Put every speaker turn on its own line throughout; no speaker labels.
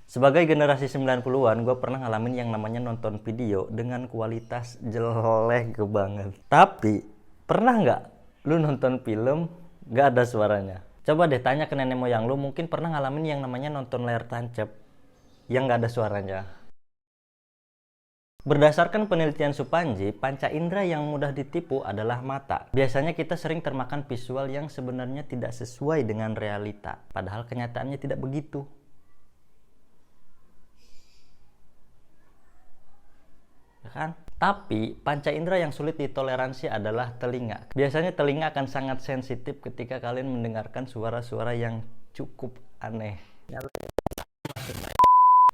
Sebagai generasi 90-an, gue pernah ngalamin yang namanya nonton video dengan kualitas jelek banget. Tapi, pernah nggak lu nonton film nggak ada suaranya? Coba deh tanya ke nenek moyang lu, mungkin pernah ngalamin yang namanya nonton layar tancap yang nggak ada suaranya. Berdasarkan penelitian Supanji, panca indera yang mudah ditipu adalah mata. Biasanya kita sering termakan visual yang sebenarnya tidak sesuai dengan realita, padahal kenyataannya tidak begitu. Ya kan? Tapi panca indera yang sulit ditoleransi adalah telinga. Biasanya telinga akan sangat sensitif ketika kalian mendengarkan suara-suara yang cukup aneh.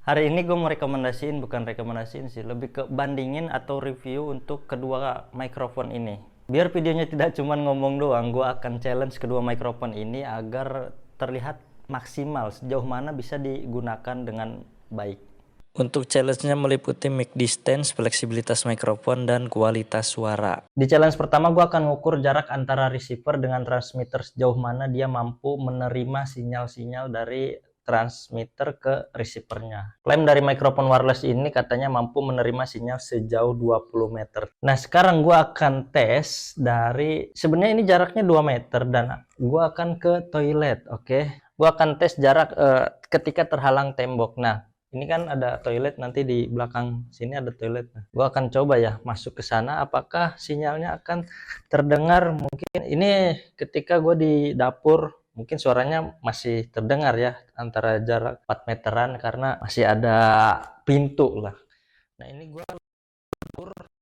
Hari ini gue mau bukan rekomendasiin sih, lebih ke bandingin atau review untuk kedua mikrofon ini. Biar videonya tidak cuma ngomong doang, gue akan challenge kedua mikrofon ini agar terlihat maksimal sejauh mana bisa digunakan dengan baik. Untuk challenge-nya meliputi mic distance, fleksibilitas mikrofon, dan kualitas suara. Di challenge pertama gue akan mengukur jarak antara receiver dengan transmitter sejauh mana dia mampu menerima sinyal-sinyal dari transmitter ke receivernya. Klaim dari mikrofon wireless ini katanya mampu menerima sinyal sejauh 20 meter. Nah sekarang gue akan tes dari, sebenarnya ini jaraknya 2 meter dan gue akan ke toilet, oke? Gue akan tes jarak ketika terhalang tembok. Nah ini kan ada toilet, nanti di belakang sini ada toilet. Gue akan coba ya masuk ke sana, apakah sinyalnya akan terdengar. Mungkin ini ketika gue di dapur, mungkin suaranya masih terdengar ya, antara jarak 4 meteran karena masih ada pintu lah. Nah ini gue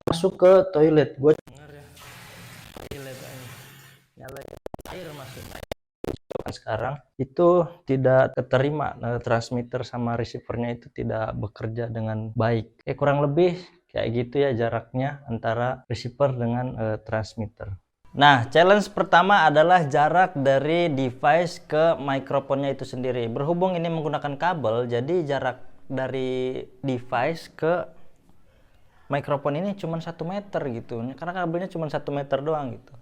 masuk ke toilet, gue dengar ya, toilet nyala air masuk. Sekarang itu tidak keterima, transmitter sama receivernya itu tidak bekerja dengan baik. Kurang lebih kayak gitu ya jaraknya antara receiver dengan transmitter. Nah, challenge pertama adalah jarak dari device ke mikrofonnya itu sendiri. Berhubung ini menggunakan kabel, jadi jarak dari device ke mikrofon ini cuma 1 meter gitu. Karena kabelnya cuma 1 meter doang gitu.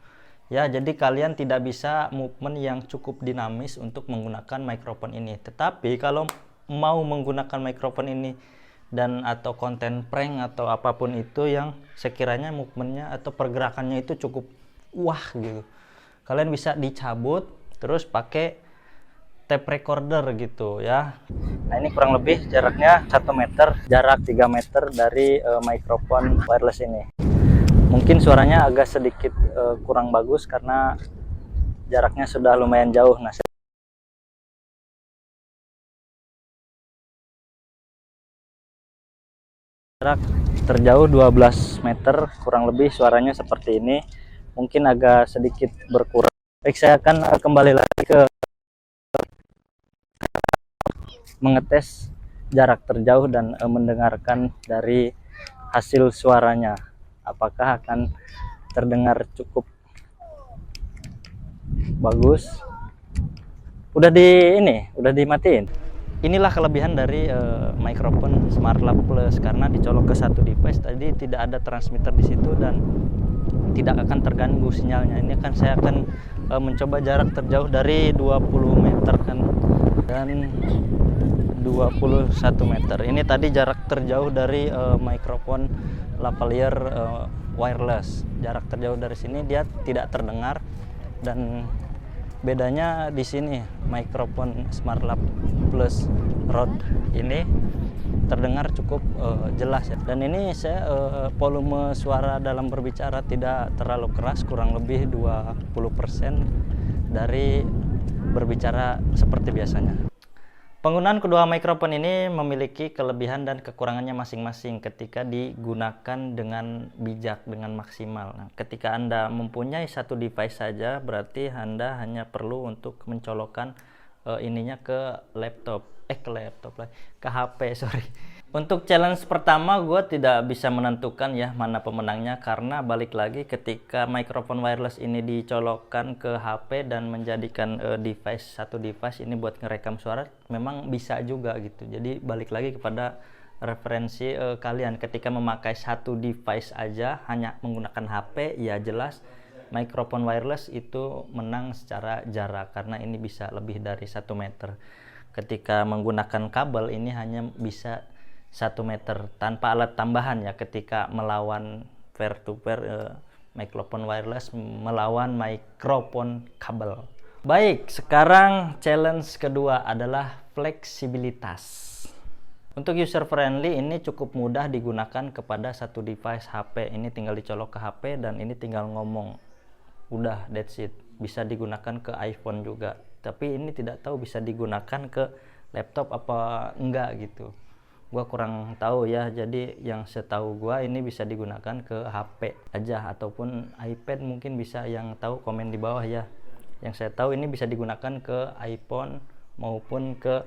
Ya, jadi kalian tidak bisa movement yang cukup dinamis untuk menggunakan mikrofon ini. Tetapi kalau mau menggunakan mikrofon ini dan atau konten prank atau apapun itu yang sekiranya movementnya atau pergerakannya itu cukup wah gitu, kalian bisa dicabut terus pakai tape recorder gitu ya. Nah ini kurang lebih jaraknya 1 meter, jarak 3 meter dari mikrofon wireless ini. Mungkin suaranya agak sedikit kurang bagus karena jaraknya sudah lumayan jauh. Nah, jarak terjauh 12 meter kurang lebih suaranya seperti ini. Mungkin agak sedikit berkurang. Baik, saya akan kembali lagi ke mengetes jarak terjauh dan mendengarkan dari hasil suaranya. Apakah akan terdengar cukup bagus. Udah dimatiin. Inilah kelebihan dari mikrofon SmartLab Plus, karena dicolok ke satu device tadi tidak ada transmitter di situ dan tidak akan terganggu sinyalnya. Ini kan saya akan mencoba jarak terjauh dari 20 meter kan dan 21 meter. Ini tadi jarak terjauh dari mikrofon lavalier wireless. Jarak terjauh dari sini dia tidak terdengar, dan bedanya di sini mikrofon SmartLab Plus Rode ini terdengar cukup jelas ya. Dan ini saya volume suara dalam berbicara tidak terlalu keras, kurang lebih 20% dari berbicara seperti biasanya. Penggunaan kedua mikrofon ini memiliki kelebihan dan kekurangannya masing-masing ketika digunakan dengan bijak, dengan maksimal. Nah, ketika Anda mempunyai satu device saja, berarti Anda hanya perlu untuk mencolokkan ininya ke HP, sorry. Untuk challenge pertama gue tidak bisa menentukan ya mana pemenangnya, karena balik lagi ketika mikrofon wireless ini dicolokkan ke HP dan menjadikan satu device ini buat ngerekam suara, memang bisa juga gitu. Jadi balik lagi kepada referensi kalian. Ketika memakai satu device aja hanya menggunakan HP, ya jelas mikrofon wireless itu menang secara jarak karena ini bisa lebih dari 1 meter. ketika menggunakan kabel ini hanya bisa 1 meter tanpa alat tambahan ya, ketika melawan peer to peer mikrofon wireless melawan mikrofon kabel. Baik, sekarang challenge kedua adalah fleksibilitas. Untuk user friendly ini cukup mudah digunakan kepada satu device HP. Ini tinggal dicolok ke HP dan ini tinggal ngomong. Udah, that's it. Bisa digunakan ke iPhone juga. Tapi ini tidak tahu bisa digunakan ke laptop apa enggak gitu. Gua kurang tahu ya. Jadi yang setahu gua ini bisa digunakan ke HP aja ataupun iPad, mungkin bisa yang tahu komen di bawah ya. Yang saya tahu ini bisa digunakan ke iPhone maupun ke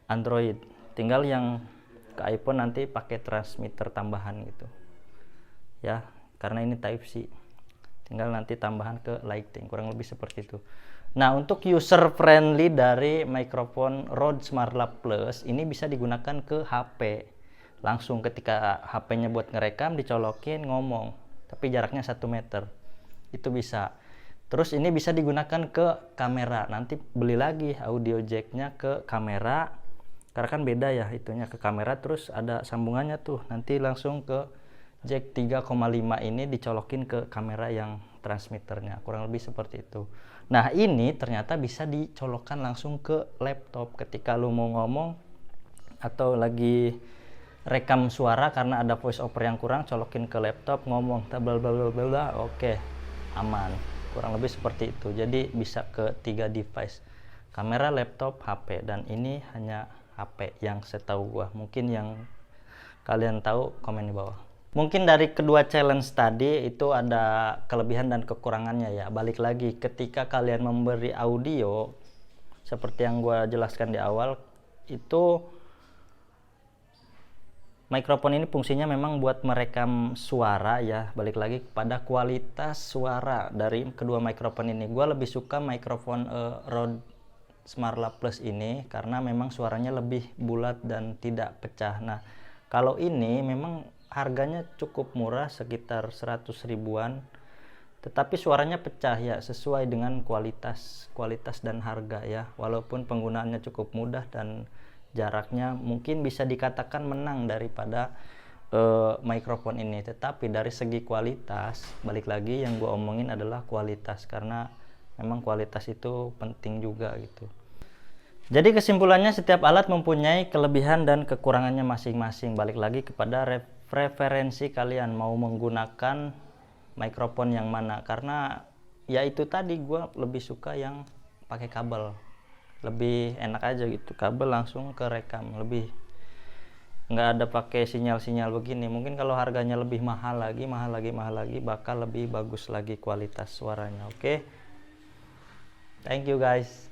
Android. Tinggal yang ke iPhone nanti pakai transmitter tambahan gitu. Ya, karena ini Type C. Tinggal nanti tambahan ke Lightning, kurang lebih seperti itu. Nah, untuk user friendly dari mikrofon Rode SmartLab Plus ini bisa digunakan ke HP. Langsung ketika HP-nya buat ngerekam dicolokin ngomong, tapi jaraknya 1 meter. Itu bisa. Terus ini bisa digunakan ke kamera. Nanti beli lagi audio jack-nya ke kamera. Karena kan beda ya itunya ke kamera, terus ada sambungannya tuh. Nanti langsung ke jack 3,5 ini dicolokin ke kamera yang transmitternya. Kurang lebih seperti itu. Nah, ini ternyata bisa dicolokkan langsung ke laptop ketika lu mau ngomong atau lagi rekam suara karena ada voice over yang kurang, colokin ke laptop ngomong blablabla, oke, aman. Kurang lebih seperti itu. Jadi bisa ke 3 device. Kamera, laptop, HP, dan ini hanya HP yang setahu gua. Mungkin yang kalian tahu komen di bawah. Mungkin dari kedua challenge tadi itu ada kelebihan dan kekurangannya ya. Balik lagi ketika kalian memberi audio seperti yang gue jelaskan di awal, itu mikrofon ini fungsinya memang buat merekam suara ya. Balik lagi kepada kualitas suara dari kedua mikrofon ini. Gue lebih suka mikrofon Rode SmartLab Plus ini karena memang suaranya lebih bulat dan tidak pecah. Nah, kalau ini memang harganya cukup murah, sekitar 100 ribuan, tetapi suaranya pecah ya, sesuai dengan kualitas dan harga ya. Walaupun penggunaannya cukup mudah dan jaraknya mungkin bisa dikatakan menang daripada mikrofon ini, tetapi dari segi kualitas, balik lagi yang gue omongin adalah kualitas, karena memang kualitas itu penting juga gitu. Jadi kesimpulannya, setiap alat mempunyai kelebihan dan kekurangannya masing-masing. Balik lagi kepada preferensi kalian mau menggunakan mikrofon yang mana, karena ya itu tadi gue lebih suka yang pakai kabel, lebih enak aja gitu, kabel langsung ke rekam, lebih nggak ada pakai sinyal-sinyal begini. Mungkin kalau harganya lebih mahal lagi bakal lebih bagus lagi kualitas suaranya. Oke, thank you guys.